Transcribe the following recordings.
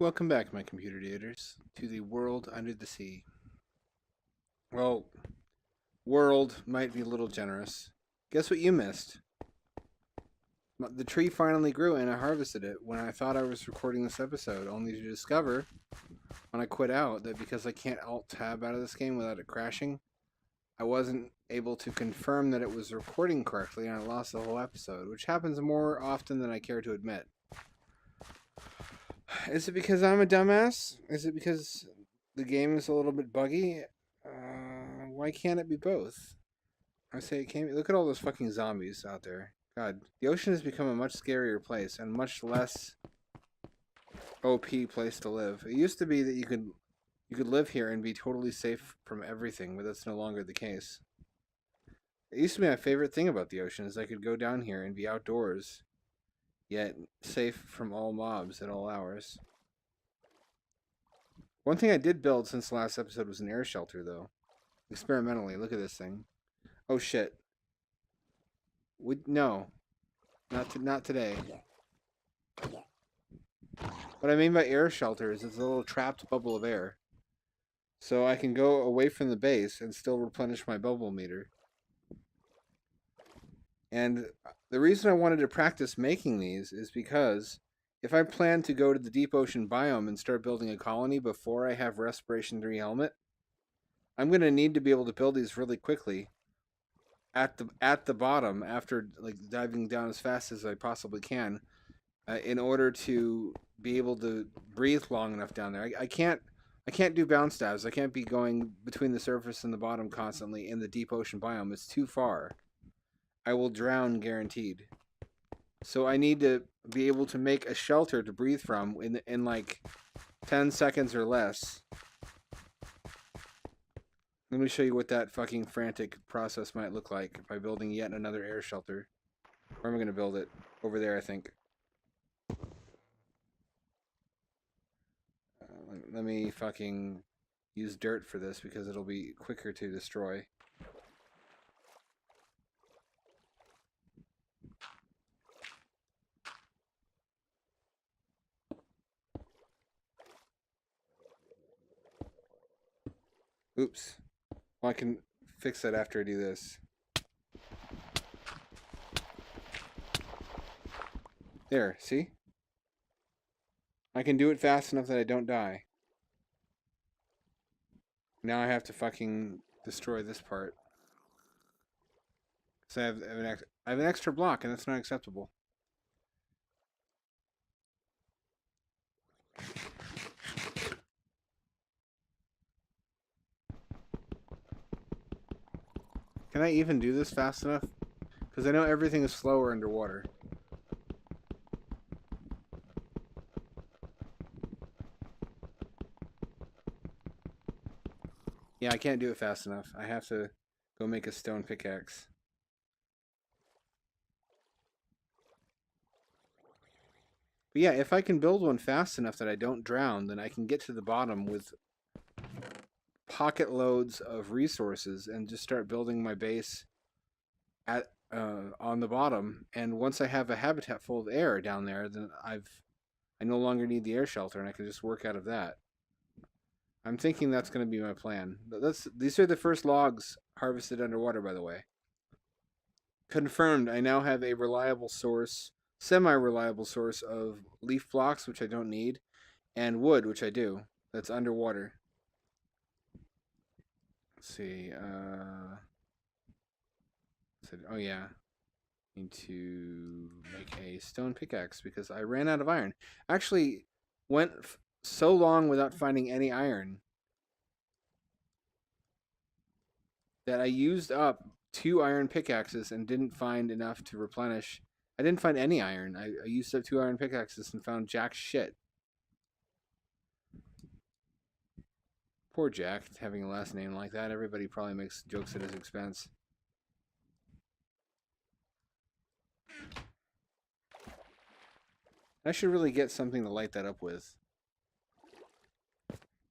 Welcome back, my computer daters, to the world under the sea. Well, world might be a little generous. Guess what you missed? The tree finally grew and I harvested it when I thought I was recording this episode, only to discover when I quit out that because I can't alt-tab out of this game without it crashing, I wasn't able to confirm that it was recording correctly and I lost the whole episode, which happens more often than I care to admit. Is it because I'm a dumbass? Is it because the game is a little bit buggy? Why can't it be both? I say it can't. Look at all those fucking zombies out there. God, the ocean has become a much scarier place and much less OP place to live. It used to be that you could live here and be totally safe from everything, but that's no longer the case. It used to be my favorite thing about the ocean is I could go down here and be outdoors, yet safe from all mobs at all hours. One thing I did build since the last episode was an air shelter, though. Experimentally, look at this thing. Oh shit. No, not today. What I mean by air shelter is it's a little trapped bubble of air. So I can go away from the base and still replenish my bubble meter. And the reason I wanted to practice making these is because if I plan to go to the deep ocean biome and start building a colony before I have Respiration 3 helmet, I'm going to need to be able to build these really quickly at the bottom after like diving down as fast as I possibly can in order to be able to breathe long enough down there. I can't do bounce dives. I can't be going between the surface and the bottom constantly in the deep ocean biome. It's too far. I will drown guaranteed. So I need to be able to make a shelter to breathe from in like 10 seconds or less. Let me show you what that fucking frantic process might look like by building yet another air shelter. Where am I going to build it? Over there, I think. Let me fucking use dirt for this because it'll be quicker to destroy. Oops. Well, I can fix that after I do this. There, see? I can do it fast enough that I don't die. Now I have to fucking destroy this part. So I have an extra block, and that's not acceptable. Can I even do this fast enough? Because I know everything is slower underwater. Yeah, I can't do it fast enough. I have to go make a stone pickaxe. But yeah, if I can build one fast enough that I don't drown, then I can get to the bottom with pocket loads of resources and just start building my base at on the bottom. And once I have a habitat full of air down there, then I no longer need the air shelter, and I can just work out of that. I'm thinking that's going to be my plan. These are the first logs harvested underwater, by the way. Confirmed, I now have a reliable source, semi-reliable source of leaf blocks, which I don't need, and wood, which I do. That's underwater. Let's see. Oh yeah. Need to make a stone pickaxe because I ran out of iron. Actually, went so long without finding any iron that I used up 2 iron pickaxes and didn't find enough to replenish. I didn't find any iron. I used up 2 iron pickaxes and found jack shit. Poor Jack, having a last name like that. Everybody probably makes jokes at his expense. I should really get something to light that up with.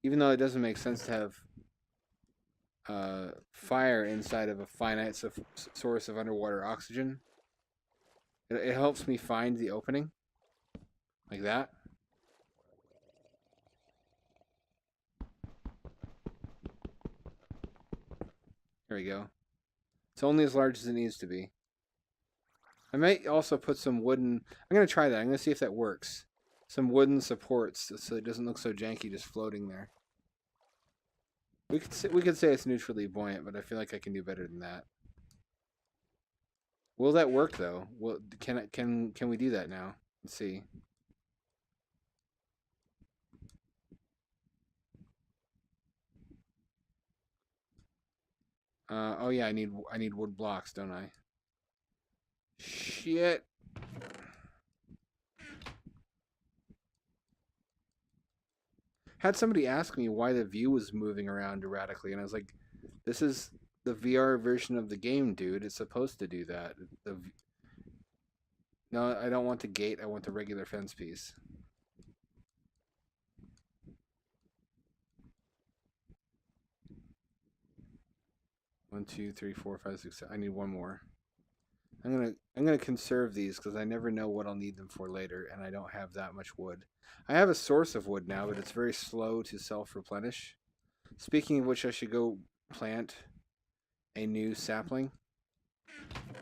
Even though it doesn't make sense to have fire inside of a finite source of underwater oxygen. It helps me find the opening. Like that. There we go. It's only as large as it needs to be. I might also put some wooden... I'm going to try that. I'm going to see if that works. Some wooden supports so it doesn't look so janky just floating there. We could say it's neutrally buoyant, but I feel like I can do better than that. Will that work though? Can we do that now? Let's see. Oh yeah, I need wood blocks, don't I? Shit. Had somebody ask me why the view was moving around erratically, and I was like, "This is the VR version of the game, dude. It's supposed to do that." No, I don't want the gate. I want the regular fence piece. One, two, three, four, five, six, seven. I need one more. I'm gonna conserve these because I never know what I'll need them for later, and I don't have that much wood. I have a source of wood now, but it's very slow to self-replenish. Speaking of which, I should go plant a new sapling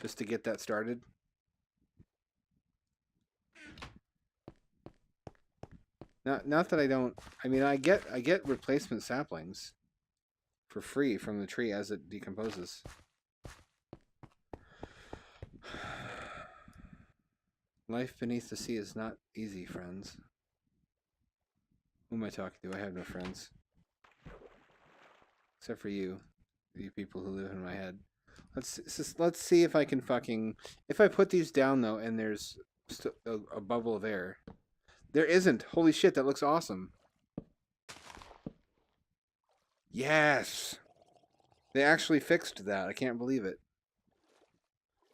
just to get that started. Not that I don't. I mean, I get replacement saplings for free from the tree as it decomposes. Life beneath the sea is not easy, friends. Who am I talking to? I have no friends. Except for you people who live in my head. Let's see if I can fucking... If I put these down, though, and there's a bubble of air. There isn't. Holy shit, that looks awesome. Yes! They actually fixed that. I can't believe it.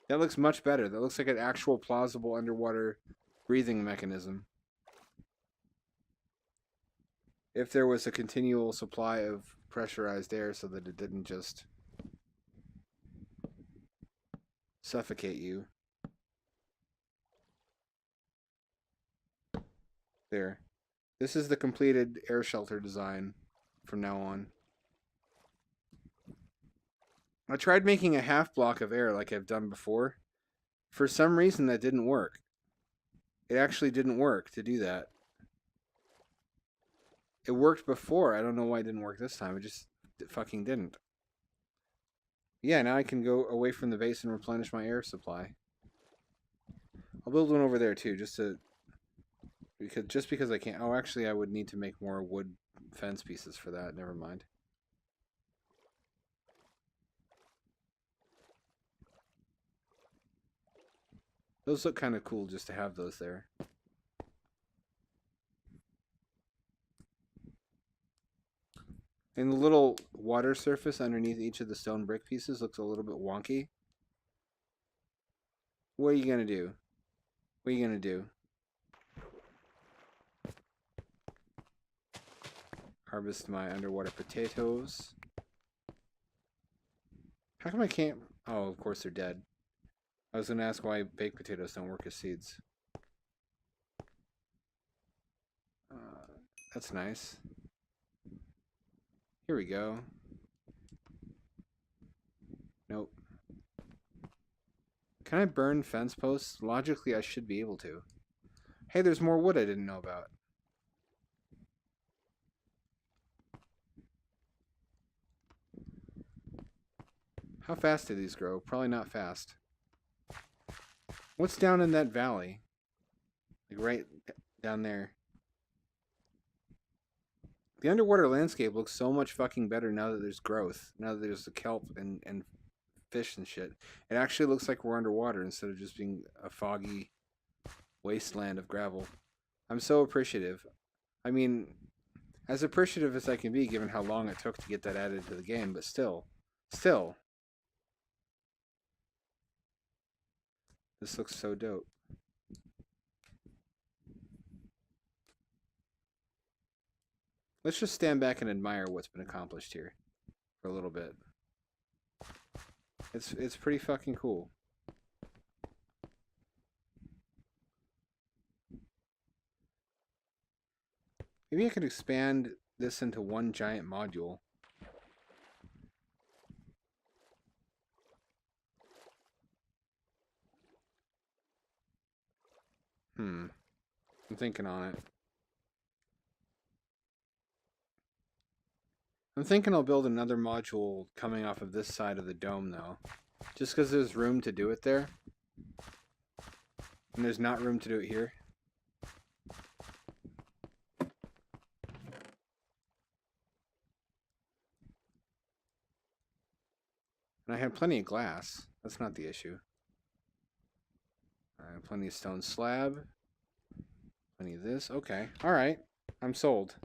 That looks much better. That looks like an actual plausible underwater breathing mechanism. If there was a continual supply of pressurized air so that it didn't just suffocate you. There. This is the completed air shelter design from now on. I tried making a half block of air like I've done before. For some reason that didn't work. It actually didn't work to do that. It worked before. I don't know why it didn't work this time. It fucking didn't. Yeah, now I can go away from the base and replenish my air supply. I'll build one over there too, just because I can't. Oh, actually, I would need to make more wood fence pieces for that. Never mind. Those look kind of cool just to have those there. And the little water surface underneath each of the stone brick pieces looks a little bit wonky. What are you going to do? What are you going to do? Harvest my underwater potatoes. How come I can't... Oh, of course they're dead. I was going to ask why baked potatoes don't work as seeds. That's nice. Here we go. Nope. Can I burn fence posts? Logically, I should be able to. Hey, there's more wood I didn't know about. How fast do these grow? Probably not fast. What's down in that valley? Like right down there. The underwater landscape looks so much fucking better now that there's growth. Now that there's the kelp and fish and shit. It actually looks like we're underwater instead of just being a foggy wasteland of gravel. I'm so appreciative. I mean, as appreciative as I can be given how long it took to get that added to the game, but still. This looks so dope. Let's just stand back and admire what's been accomplished here for a little bit. It's pretty fucking cool. Maybe I could expand this into one giant module. I'm thinking on it. I'm thinking I'll build another module coming off of this side of the dome, though. Just because there's room to do it there. And there's not room to do it here. And I have plenty of glass. That's not the issue. Alright, plenty of stone slab. Plenty of this. Okay. Alright. I'm sold.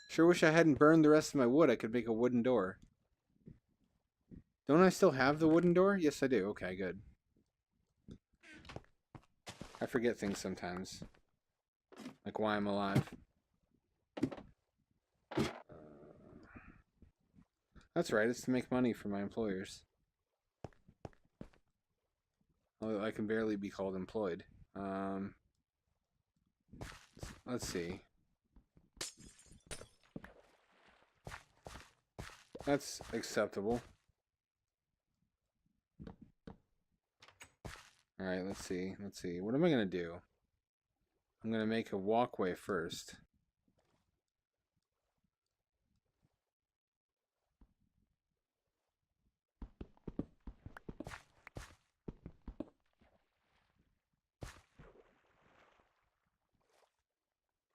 Sure wish I hadn't burned the rest of my wood. I could make a wooden door. Don't I still have the wooden door? Yes, I do. Okay, good. I forget things sometimes. Like why I'm alive. That's right, it's to make money for my employers. Although I can barely be called employed. Let's see. That's acceptable. Alright, let's see. Let's see. What am I going to do? I'm going to make a walkway first.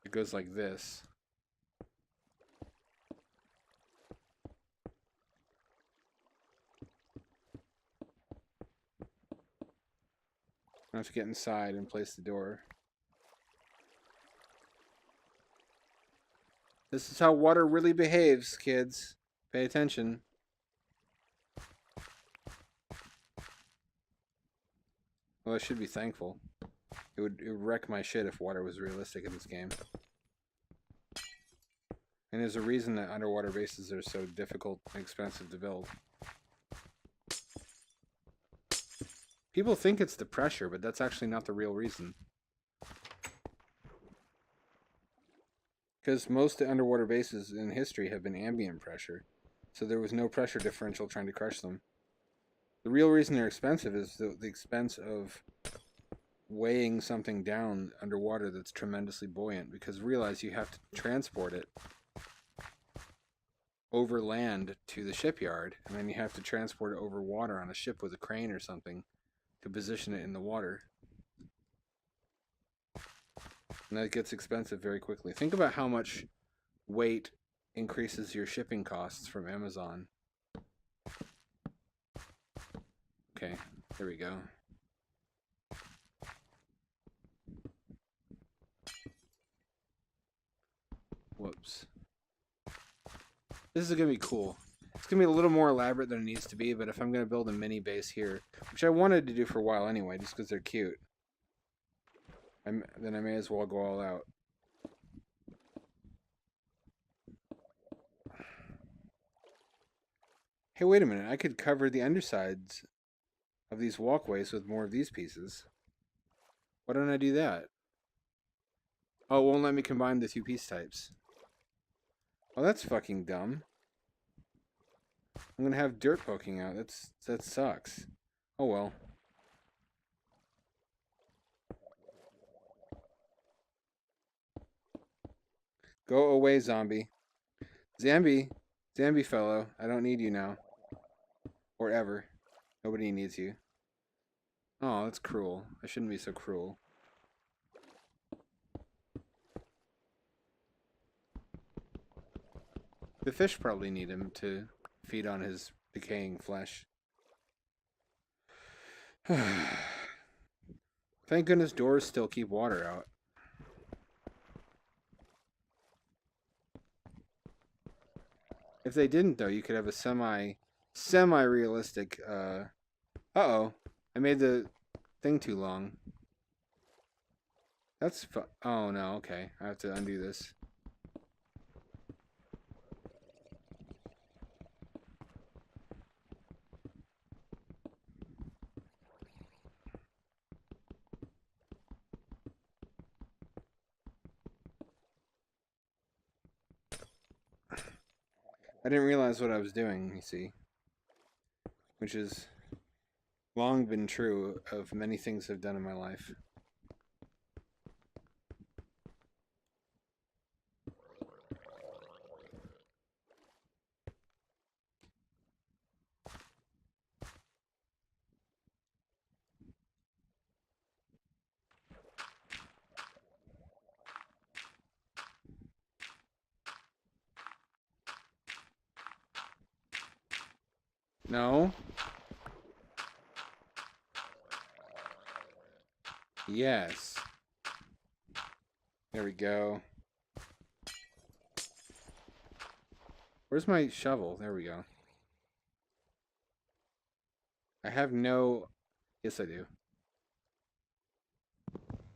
It goes like this. I have to get inside and place the door. This is how water really behaves, kids. Pay attention. Well, I should be thankful. It would wreck my shit if water was realistic in this game. And there's a reason that underwater bases are so difficult and expensive to build. People think it's the pressure, but that's actually not the real reason. Because most underwater bases in history have been ambient pressure, so there was no pressure differential trying to crush them. The real reason they're expensive is the expense of weighing something down underwater that's tremendously buoyant, because realize you have to transport it over land to the shipyard, and then you have to transport it over water on a ship with a crane or something to position it in the water. And that gets expensive very quickly. Think about how much weight increases your shipping costs from Amazon. Okay, there we go. Whoops. This is going to be cool. It's going to be a little more elaborate than it needs to be, but if I'm going to build a mini base here, which I wanted to do for a while anyway, just because they're cute, then I may as well go all out. Hey, wait a minute. I could cover the undersides of these walkways with more of these pieces. Why don't I do that? Oh, it won't let me combine the two piece types. Oh, that's fucking dumb. I'm gonna have dirt poking out. That sucks. Oh well. Go away, zombie. Zambi fellow. I don't need you now. Or ever. Nobody needs you. Oh, that's cruel. I shouldn't be so cruel. The fish probably need him to feed on his decaying flesh. Thank goodness doors still keep water out. If they didn't, though, you could have a semi-realistic, uh-oh. I made the thing too long. That's oh, no, okay. I have to undo this. I didn't realize what I was doing, you see. Which has long been true of many things I've done in my life. No? Yes. There we go. Where's my shovel? There we go. I have no... Yes, I do.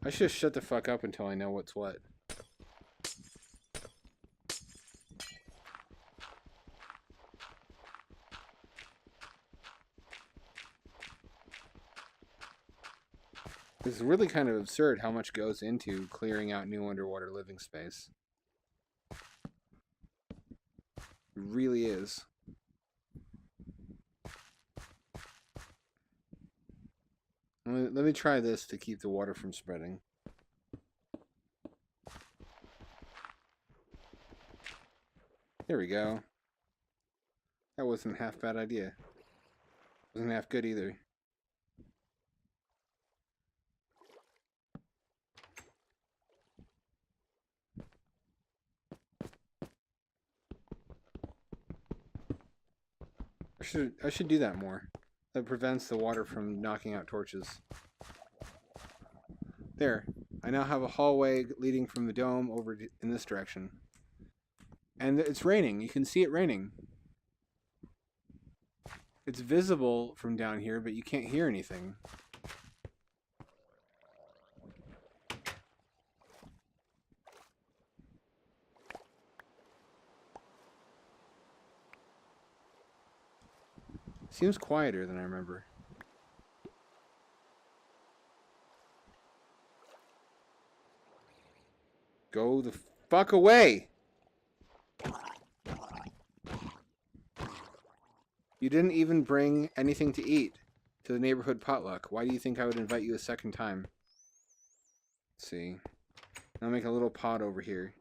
I should shut the fuck up until I know what's what. It's really kind of absurd how much goes into clearing out new underwater living space. It really is. Let me try this to keep the water from spreading. There we go. That wasn't half bad idea. Wasn't half good either. I should do that more. That prevents the water from knocking out torches. There. I now have a hallway leading from the dome over in this direction. And it's raining. You can see it raining. It's visible from down here, but you can't hear anything. Seems quieter than I remember. Go the fuck away! You didn't even bring anything to eat to the neighborhood potluck. Why do you think I would invite you a second time? Let's see. I'll make a little pot over here.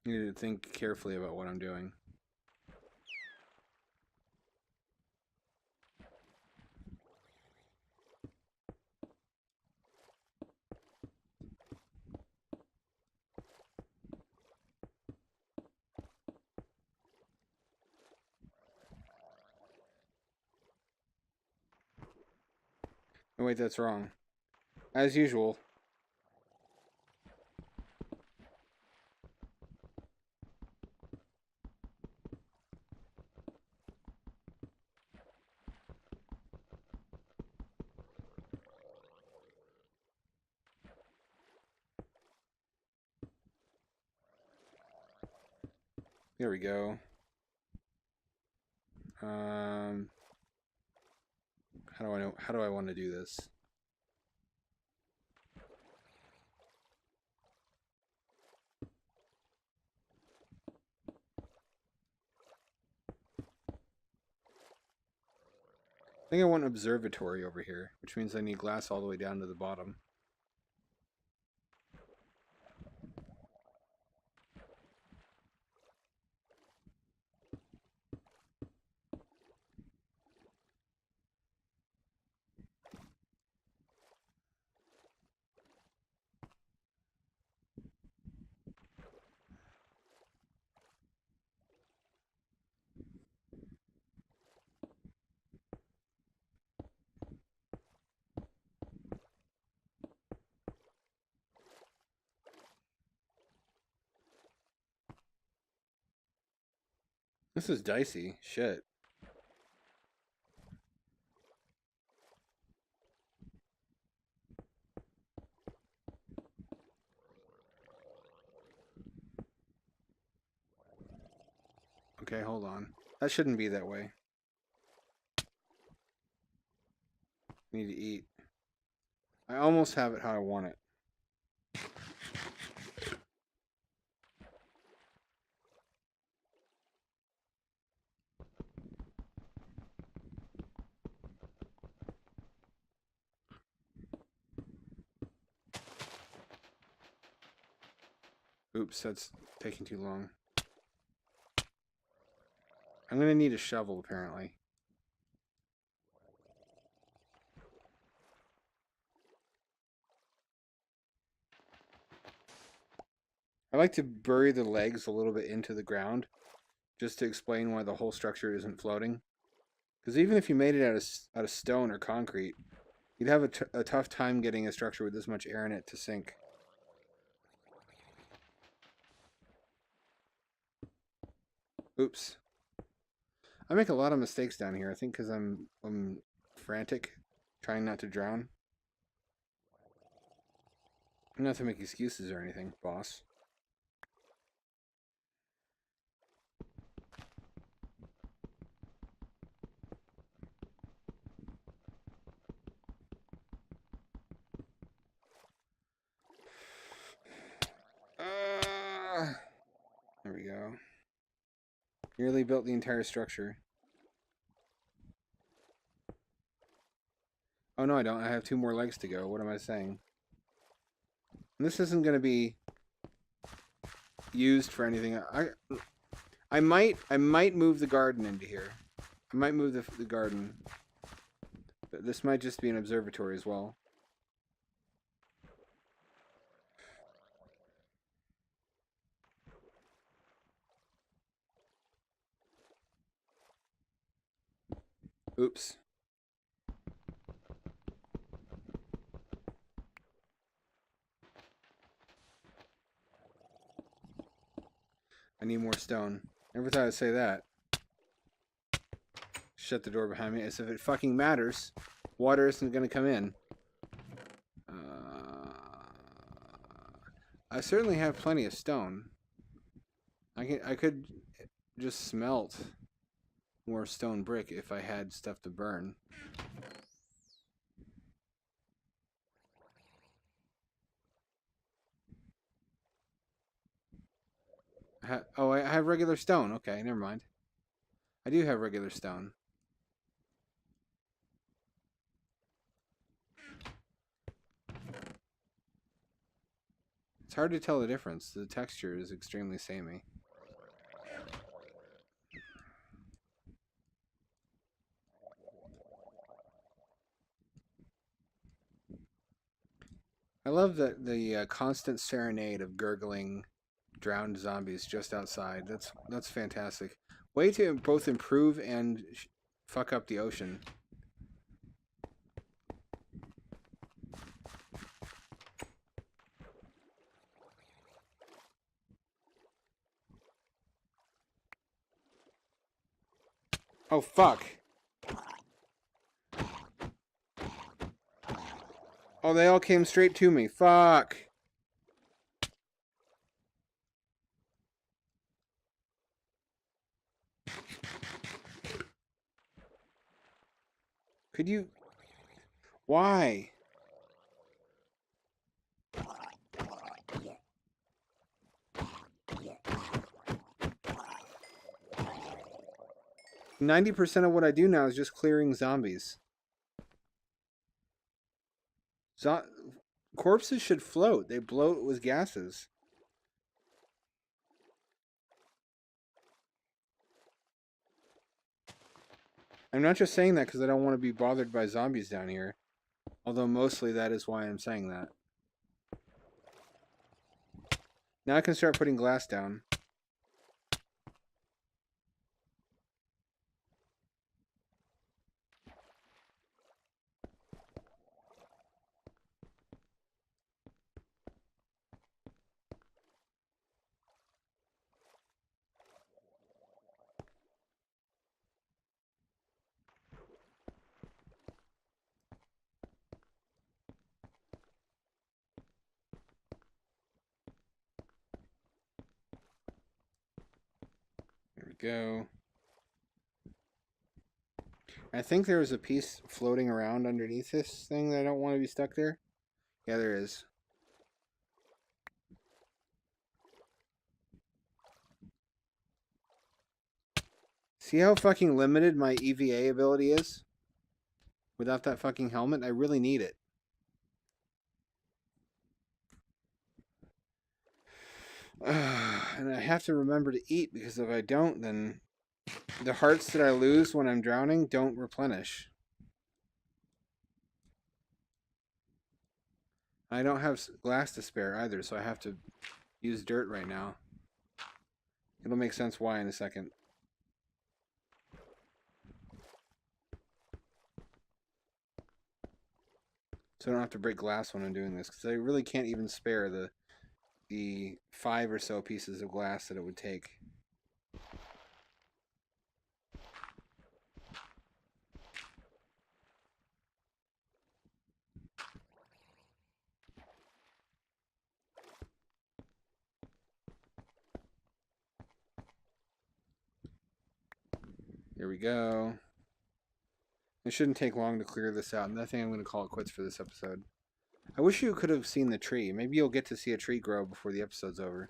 I need to think carefully about what I'm doing. Oh wait, that's wrong. As usual. There we go. How do I want to do this? I think I want an observatory over here, which means I need glass all the way down to the bottom. This is dicey. Shit. Okay, hold on. That shouldn't be that way. I need to eat. I almost have it how I want it. Oops, that's taking too long. I'm gonna need a shovel, apparently. I like to bury the legs a little bit into the ground, just to explain why the whole structure isn't floating. Because even if you made it out of stone or concrete, you'd have a tough time getting a structure with this much air in it to sink. Oops. I make a lot of mistakes down here, I think because I'm frantic, trying not to drown. Not to make excuses or anything, boss. There we go. Nearly built the entire structure. Oh no, I don't. I have 2 more legs to go. What am I saying? And this isn't going to be used for anything. I might move the garden into here. I might move the garden. But this might just be an observatory as well. Oops. I need more stone. Never thought I'd say that. Shut the door behind me as if it fucking matters. Water isn't going to come in. I certainly have plenty of stone. I could just smelt more stone brick if I had stuff to burn. I have regular stone. Okay, never mind. I do have regular stone. It's hard to tell the difference. The texture is extremely samey. I love the constant serenade of gurgling, drowned zombies just outside. That's fantastic. Way to both improve and fuck up the ocean. Oh fuck! Oh, they all came straight to me. Fuck! Could you... Why? %90 of what I do now is just clearing zombies. Corpses should float. They bloat with gases. I'm not just saying that because I don't want to be bothered by zombies down here. Although mostly that is why I'm saying that. Now I can start putting glass down. There we go. I think there was a piece floating around underneath this thing that I don't want to be stuck there. Yeah, there is. See how fucking limited my EVA ability is? Without that fucking helmet, I really need it. And I have to remember to eat, because if I don't, then the hearts that I lose when I'm drowning don't replenish. I don't have glass to spare either, so I have to use dirt right now. It'll make sense why in a second. So I don't have to break glass when I'm doing this, because I really can't even spare the 5 or so pieces of glass that it would take. Here we go. It shouldn't take long to clear this out, and I think I'm going to call it quits for this episode. I wish you could have seen the tree. Maybe you'll get to see a tree grow before the episode's over.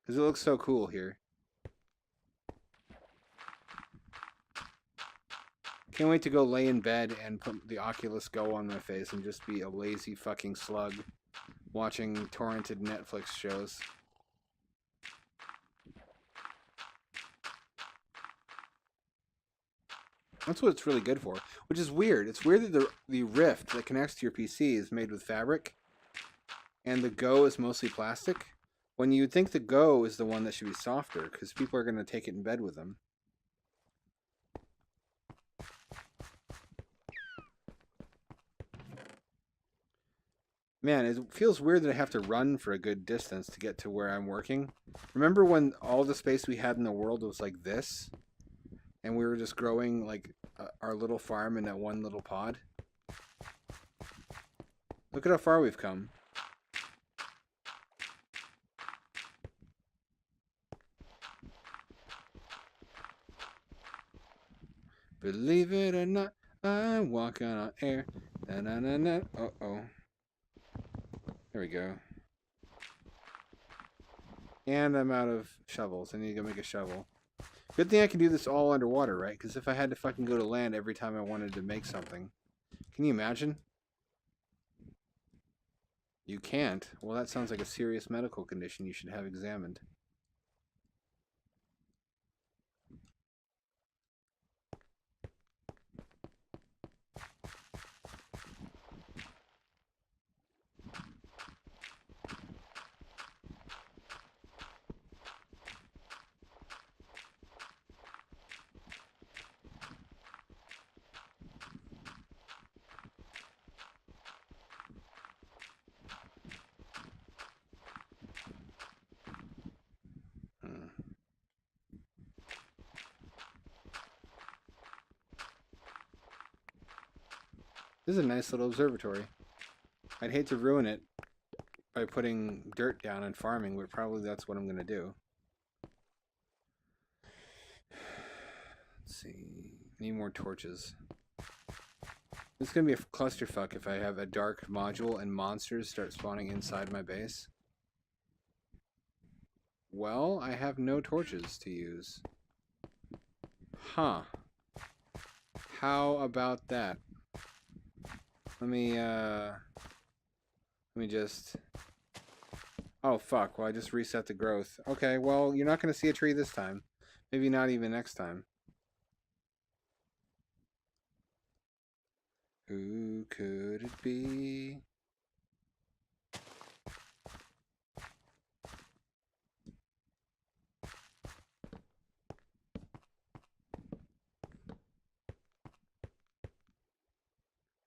Because it looks so cool here. Can't wait to go lay in bed and put the Oculus Go on my face and just be a lazy fucking slug watching torrented Netflix shows. That's what it's really good for, which is weird. It's weird that the Rift that connects to your PC is made with fabric and the Go is mostly plastic, when you'd think the Go is the one that should be softer because people are going to take it in bed with them. Man, it feels weird that I have to run for a good distance to get to where I'm working. Remember when all the space we had in the world was like this? And we were just growing like our little farm in that one little pod? Look at how far we've come. Believe it or not, I'm walking on air. Na na na na. Uh-oh. There we go. And I'm out of shovels. I need to go make a shovel. Good thing I can do this all underwater, right? Because if I had to fucking go to land every time I wanted to make something. Can you imagine? You can't? Well, that sounds like a serious medical condition you should have examined. This is a nice little observatory. I'd hate to ruin it by putting dirt down and farming, but probably that's what I'm going to do. Let's see. I need more torches. This is going to be a clusterfuck if I have a dark module and monsters start spawning inside my base. Well, I have no torches to use. Huh. How about that? Let me just... Oh, fuck. Well, I just reset the growth. Okay, well, you're not going to see a tree this time. Maybe not even next time. Who could it be?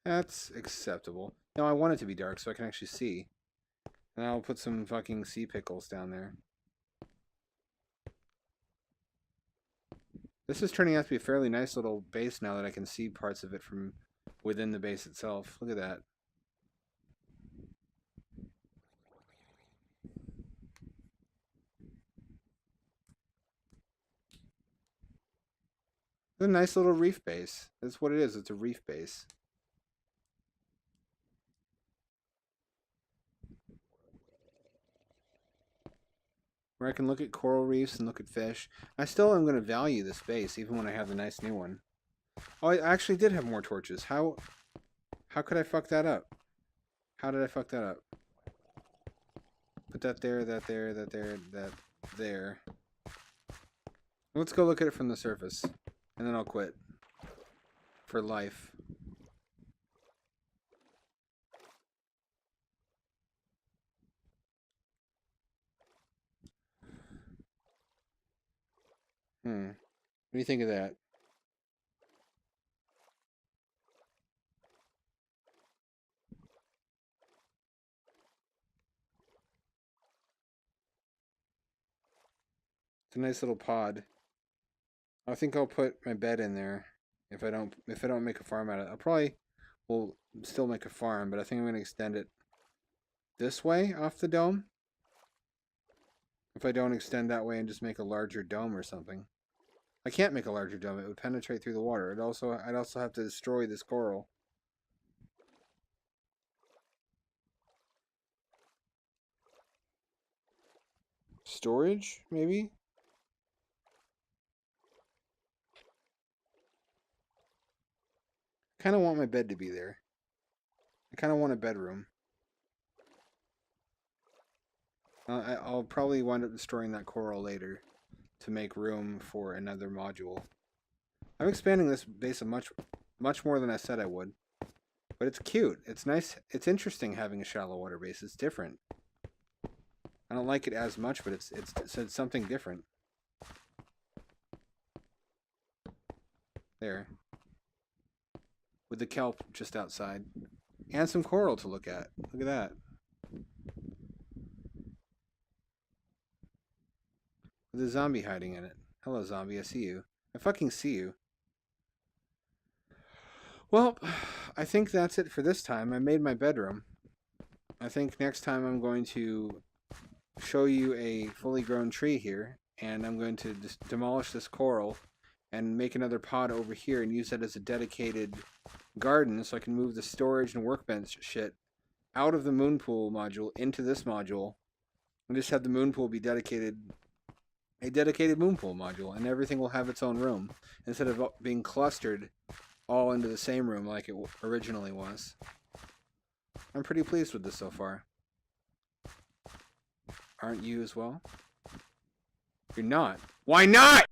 That's acceptable. No, I want it to be dark so I can actually see. And I'll put some fucking sea pickles down there. This is turning out to be a fairly nice little base now that I can see parts of it from within the base itself. Look at that. It's a nice little reef base. That's what it is. It's a reef base. Where I can look at coral reefs and look at fish. I still am going to value this base, even when I have the nice new one. Oh, I actually did have more torches. How could I fuck that up? How did I fuck that up? Put that there, that there, that there, that there. Let's go look at it from the surface. And then I'll quit. For life. What do you think of that? It's a nice little pod. I think I'll put my bed in there if I don't make a farm out of it. I'll probably will still make a farm, but I think I'm gonna extend it this way off the dome. If I don't extend that way and just make a larger dome or something. I can't make a larger dome, it would penetrate through the water. I'd also have to destroy this coral. Storage, maybe? I kinda want my bed to be there. I kinda want a bedroom. I'll probably wind up destroying that coral later to make room for another module. I'm expanding this base much more than I said I would. But it's cute. It's nice. It's interesting having a shallow water base. It's different. I don't like it as much, but it's something different. There. With the kelp just outside. And some coral to look at. Look at that. With a zombie hiding in it. Hello, zombie. I see you. I fucking see you. Well, I think that's it for this time. I made my bedroom. I think next time I'm going to show you a fully grown tree here, and I'm going to just demolish this coral and make another pod over here and use that as a dedicated garden so I can move the storage and workbench shit out of the moon pool module into this module and just have the moon pool be a dedicated moon pool module, and everything will have its own room instead of being clustered all into the same room like it originally was. I'm pretty pleased with this so far. Aren't you as well? You're not. Why not?